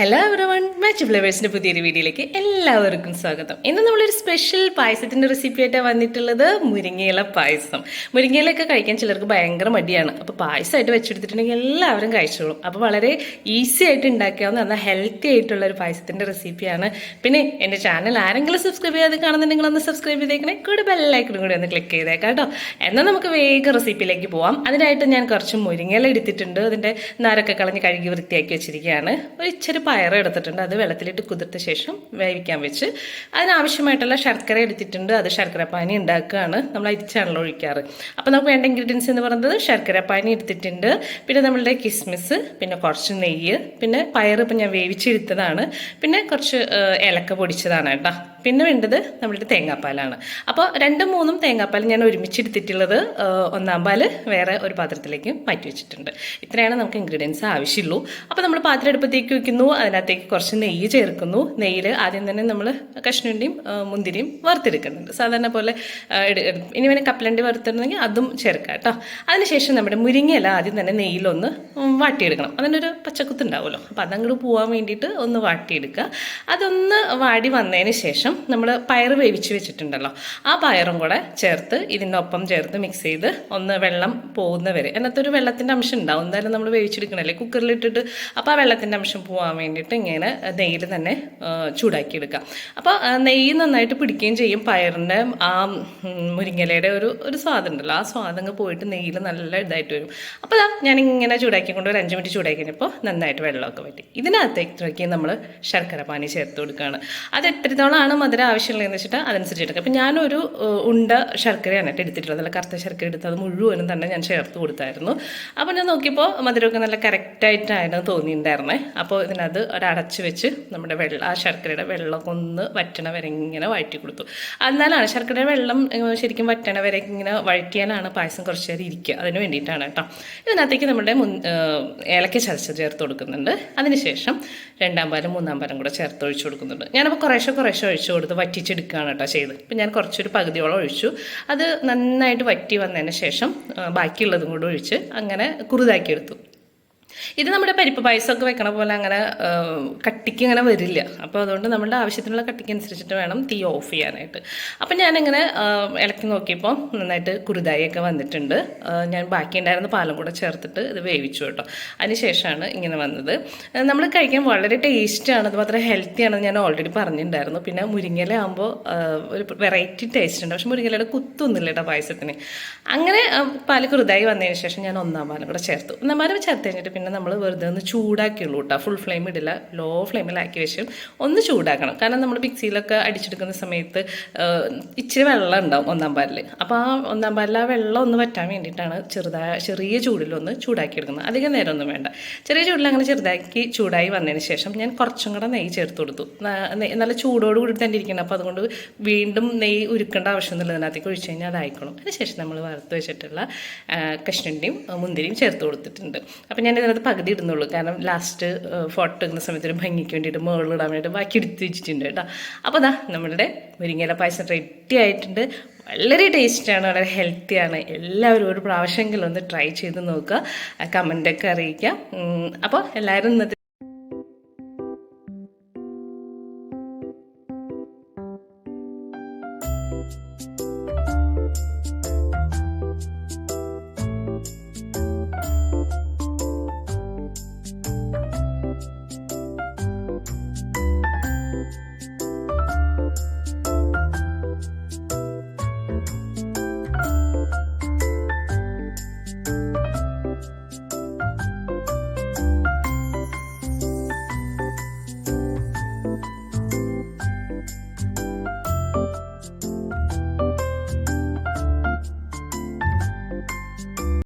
Hello everyone, match ഫ്ലേവേഴ്സിൻ്റെ പുതിയൊരു വീഡിയോയിലേക്ക് എല്ലാവർക്കും സ്വാഗതം. ഇന്ന് നമ്മളൊരു സ്പെഷ്യൽ പായസത്തിൻ്റെ റെസിപ്പി ആയിട്ടാണ് വന്നിട്ടുള്ളത്. മുരിങ്ങയില പായസം. മുരിങ്ങയിലൊക്കെ കഴിക്കാൻ ചിലർക്ക് ഭയങ്കര മടിയാണ്. അപ്പോൾ പായസമായിട്ട് വെച്ചെടുത്തിട്ടുണ്ടെങ്കിൽ എല്ലാവരും കഴിച്ചോളും. അപ്പോൾ വളരെ ഈസി ആയിട്ട് ഉണ്ടാക്കാവുന്ന എന്നാൽ ഹെൽത്തി ആയിട്ടുള്ള ഒരു പായസത്തിൻ്റെ റെസിപ്പിയാണ്. പിന്നെ എൻ്റെ ചാനൽ ആരെങ്കിലും സബ്സ്ക്രൈബ് ചെയ്യാതെ കാണുന്നുണ്ടെങ്കിൽ ഒന്ന് സബ്സ്ക്രൈബ് ചെയ്തേക്കണേ, കൂടെ ബെല്ലൈക്കണും കൂടി ഒന്ന് ക്ലിക്ക് ചെയ്തേക്കാം കേട്ടോ. എന്നാൽ നമുക്ക് വേഗം റെസിപ്പിയിലേക്ക് പോവാം. അതിനായിട്ട് ഞാൻ കുറച്ച് മുരിങ്ങയില എടുത്തിട്ടുണ്ട്. അതിൻ്റെ നാരൊക്കെ കളഞ്ഞ് കഴുകി വൃത്തിയാക്കി വെച്ചിരിക്കുകയാണ്. ഒരു ഇച്ചിരി പയർ എടുത്തിട്ടുണ്ട്. അത് വെള്ളത്തിലിട്ട് കുതിർത്ത ശേഷം വേവിക്കാൻ വെച്ച് അതിനാവശ്യമായിട്ടുള്ള ശർക്കര എടുത്തിട്ടുണ്ട്. അത് ശർക്കര പാനി ഉണ്ടാക്കുകയാണ്. നമ്മൾ അരിച്ചാണല്ലോ ഒഴിക്കാറ്. അപ്പോൾ നമുക്ക് വേണ്ട ഇൻഗ്രീഡിയൻസ് എന്ന് പറയുന്നത് ശർക്കര പാനി എടുത്തിട്ടുണ്ട്, പിന്നെ നമ്മളുടെ കിസ്മിസ്, പിന്നെ കുറച്ച് നെയ്യ്, പിന്നെ പയർ ഇപ്പം ഞാൻ വേവിച്ചെടുത്തതാണ്, പിന്നെ കുറച്ച് ഏലക്ക പൊടിച്ചതാണ് കേട്ടോ. പിന്നെ വേണ്ടത് നമ്മളുടെ തേങ്ങാപ്പാലാണ്. അപ്പോൾ 2-3 തേങ്ങാപ്പാൽ ഞാൻ ഒരുമിച്ചെടുത്തിട്ടുള്ളത്. ഒന്നാം പാല് വേറെ ഒരു പാത്രത്തിലേക്ക് മാറ്റി വെച്ചിട്ടുണ്ട്. ഇത്രയാണ് നമുക്ക് ഇൻഗ്രീഡിയൻസ് ആവശ്യമുള്ളൂ. അപ്പോൾ നമ്മൾ പാത്രം അടുപ്പത്തേക്ക് വയ്ക്കുന്നു. അതിനകത്തേക്ക് കുറച്ച് നെയ്യ് ചേർക്കുന്നു. നെയ്യിൽ ആദ്യം തന്നെ നമ്മൾ കഷ്ണുണ്ടിയും മുന്തിരിയും വറുത്തെടുക്കുന്നുണ്ട്. സാധാരണ പോലെ ഇനി വേണേൽ കപ്പലണ്ടി വറുത്തിടുന്നെങ്കിൽ അതും ചേർക്കാം കേട്ടോ. അതിനുശേഷം നമ്മുടെ മുരിങ്ങയില ആദ്യം തന്നെ നെയ്യിലൊന്ന് വാട്ടിയെടുക്കണം. അതിനൊരു പച്ചക്കുത്തുണ്ടാവുമല്ലോ, അപ്പോൾ അതങ്ങോട്ട് പോകാൻ വേണ്ടിയിട്ട് ഒന്ന് വാട്ടിയെടുക്കുക. അതൊന്ന് വാടി വന്നതിന് ശേഷം നമ്മൾ പയർ വേവിച്ച് വെച്ചിട്ടുണ്ടല്ലോ, ആ പയറും കൂടെ ചേർത്ത് ഇതിനൊപ്പം ചേർത്ത് മിക്സ് ചെയ്ത് ഒന്ന് വെള്ളം പോകുന്ന വരെ. അതിനകത്തൊരു വെള്ളത്തിൻ്റെ അംശം ഉണ്ടാവും, എന്തായാലും നമ്മൾ വേവിച്ചെടുക്കണല്ലേ കുക്കറിലിട്ടിട്ട്. അപ്പോൾ ആ വെള്ളത്തിൻ്റെ അംശം പോകാൻ വേണ്ടിയിട്ട് ഇങ്ങനെ നെയ്യിൽ തന്നെ ചൂടാക്കിയെടുക്കാം. അപ്പോൾ നെയ്യ് നന്നായിട്ട് പിടിക്കുകയും ചെയ്യും. പയറിൻ്റെ ആ മുരിങ്ങലയുടെ ഒരു സ്വാദം ഉണ്ടല്ലോ, ആ സ്വാദങ്ങ് പോയിട്ട് നെയ്യിൽ നല്ല ഇതായിട്ട് വരും. അപ്പോൾ ഞാനിങ്ങനെ ചൂടാക്കിക്കൊണ്ട് ഒരു 5 മിനിറ്റ് ചൂടാക്കി കഴിഞ്ഞപ്പോൾ നന്നായിട്ട് വെള്ളമൊക്കെ പറ്റി. ഇതിനകത്തേക്ക് നമ്മൾ ശർക്കര പാനി ചേർത്ത് കൊടുക്കുകയാണ്. അത് എത്രത്തോളമാണ് മധുരം ആവശ്യമുള്ളതെന്ന് വെച്ചിട്ട് അതനുസരിച്ച് എടുക്കുക. അപ്പോൾ ഞാനൊരു ഉണ്ട ശർക്കരയാണ് എടുത്തിട്ടുള്ളത്. നല്ല കറുത്ത ശർക്കര എടുത്ത് അത് മുഴുവനും തന്നെ ഞാൻ ചേർത്ത് കൊടുത്തായിരുന്നു. അപ്പോൾ ഞാൻ നോക്കിയപ്പോൾ മധുരമൊക്കെ നല്ല കറക്റ്റായിട്ടാണ് തോന്നിയിട്ടുണ്ടായിരുന്നേ. അപ്പോൾ ഇതിനകത്ത് ഒരടച്ച് വെച്ച് നമ്മുടെ ആ ശർക്കരയുടെ വെള്ളമൊക്കെ ഒന്ന് വറ്റണ വരെ ഇങ്ങനെ വഴറ്റി കൊടുത്തു. എന്നാലാണ് ശർക്കരയുടെ വെള്ളം ശരിക്കും വറ്റണ വരെ ഇങ്ങനെ വഴറ്റിയാലാണ് പായസം കുറച്ച് നേരം ഇരിക്കുക. അതിന് വേണ്ടിയിട്ടാണ് കേട്ടോ. ഇതിനകത്തേക്ക് നമ്മുടെ ഏലക്ക ചതച്ച് ചേർത്ത് കൊടുക്കുന്നുണ്ട്. അതിനുശേഷം 2-ാം പാലും 3-ാം പാലും കൂടെ ചേർത്ത് ഒഴിച്ചു കൊടുക്കുന്നുണ്ട്. ഞാനപ്പോൾ കുറേശ്ശെ ഒഴിച്ചു കൊടുത്ത് വറ്റിച്ചെടുക്കുകയാണ് കേട്ടോ ചെയ്ത്. ഇപ്പം ഞാൻ കുറച്ചൊരു പകുതിയോളം ഒഴിച്ചു. അത് നന്നായിട്ട് വറ്റി വന്നതിന് ശേഷം ബാക്കിയുള്ളതും കൂടെ ഒഴിച്ച് അങ്ങനെ കുറുതാക്കിയെടുത്തു. ഇത് നമ്മുടെ പരിപ്പ് പായസമൊക്കെ വെക്കണ പോലെ അങ്ങനെ കട്ടിക്ക് ഇങ്ങനെ വരില്ല. അപ്പോൾ അതുകൊണ്ട് നമ്മുടെ ആവശ്യത്തിനുള്ള കട്ടിക്ക് അനുസരിച്ചിട്ട് വേണം തീ ഓഫ് ചെയ്യാനായിട്ട്. അപ്പം ഞാനിങ്ങനെ ഇളക്കി നോക്കിയപ്പോൾ നന്നായിട്ട് കുറുതായൊക്കെ വന്നിട്ടുണ്ട്. ഞാൻ ബാക്കി ഉണ്ടായിരുന്ന പാലും കൂടെ ചേർത്തിട്ട് ഇത് വേവിച്ചു കേട്ടോ. അതിനുശേഷമാണ് ഇങ്ങനെ വന്നത്. നമ്മൾ കഴിക്കാൻ വളരെ ടേസ്റ്റാണ്, അത് മാത്രമേ ഹെൽത്തിയാണെന്ന് ഞാൻ ഓൾറെഡി പറഞ്ഞിട്ടുണ്ടായിരുന്നു. പിന്നെ മുരിങ്ങയില ആകുമ്പോൾ ഒരു വെറൈറ്റി ടേസ്റ്റ് ഉണ്ട്. പക്ഷെ മുരിങ്ങയിലയുടെ കുത്തൊന്നുമില്ല കേട്ടോ പായസത്തിന്. അങ്ങനെ പാല് കുറുതായി വന്നതിന് ശേഷം ഞാൻ 1-ാം പാലും കൂടെ ചേർത്തു. 1-ാം പാലും ചേർത്ത് കഴിഞ്ഞിട്ട് പിന്നെ നമ്മൾ വെറുതെ ഒന്ന് ചൂടാക്കിയുള്ളൂ കേട്ടോ. ഫുൾ ഫ്ലെയിം ഇടില്ല, ലോ ഫ്ലെയിമിലാക്കി വെച്ച് ഒന്ന് ചൂടാക്കണം. കാരണം നമ്മൾ മിക്സിയിലൊക്കെ അടിച്ചെടുക്കുന്ന സമയത്ത് ഇച്ചിരി വെള്ളം ഉണ്ടാവും 1-ാം പാലിൽ. അപ്പോൾ ആ 1-ാം പാലിൽ ആ വെള്ളം ഒന്ന് വറ്റാൻ വേണ്ടിയിട്ടാണ് ചെറിയ ചൂടിലൊന്ന് ചൂടാക്കിയെടുക്കുന്നത്. അധികം നേരമൊന്നും വേണ്ട. ചെറിയ ചൂടിൽ അങ്ങനെ ചെറുതാക്കി ചൂടായി വന്നതിന് ശേഷം ഞാൻ കുറച്ചും കൂടെ നെയ്യ് ചേർത്ത് കൊടുത്തു. നല്ല ചൂടോട് കൂടി തന്നെ ഇരിക്കണം. അപ്പോൾ അതുകൊണ്ട് വീണ്ടും നെയ്യ് ഉരുക്കേണ്ട ആവശ്യമൊന്നുമില്ല. അതിനകത്തേക്ക് ഒഴിച്ച് കഴിഞ്ഞാൽ അതായിക്കോളും. അതിനുശേഷം നമ്മൾ വറുത്ത് വെച്ചിട്ടുള്ള കഷ്ണണ്ടിയും മുന്തിരിയും ചേർത്ത് കൊടുത്തിട്ടുണ്ട്. അപ്പോൾ ഞാൻ ഇതിനകത്ത് പകുതി ഇടുന്നുള്ളൂ. കാരണം ലാസ്റ്റ് ഫോട്ടോ എടുക്കുന്ന സമയത്ത് ഒരു ഭംഗിക്ക് വേണ്ടിയിട്ട് മുകളിലിടാൻ വേണ്ടിയിട്ട് ബാക്കി എടുത്ത് വെച്ചിട്ടുണ്ട് കേട്ടോ. അപ്പോൾ നമ്മളുടെ മുരിങ്ങയില പായസം റെഡി ആയിട്ടുണ്ട്. വളരെ ടേസ്റ്റാണ്, വളരെ ഹെൽത്തിയാണ്. എല്ലാവരും ഒരു പ്രാവശ്യമെങ്കിലും ഒന്ന് ട്രൈ ചെയ്ത് നോക്കുക, കമൻ്റൊക്കെ അറിയിക്കാം. അപ്പോൾ എല്ലാവരും ഇന്നത്തെ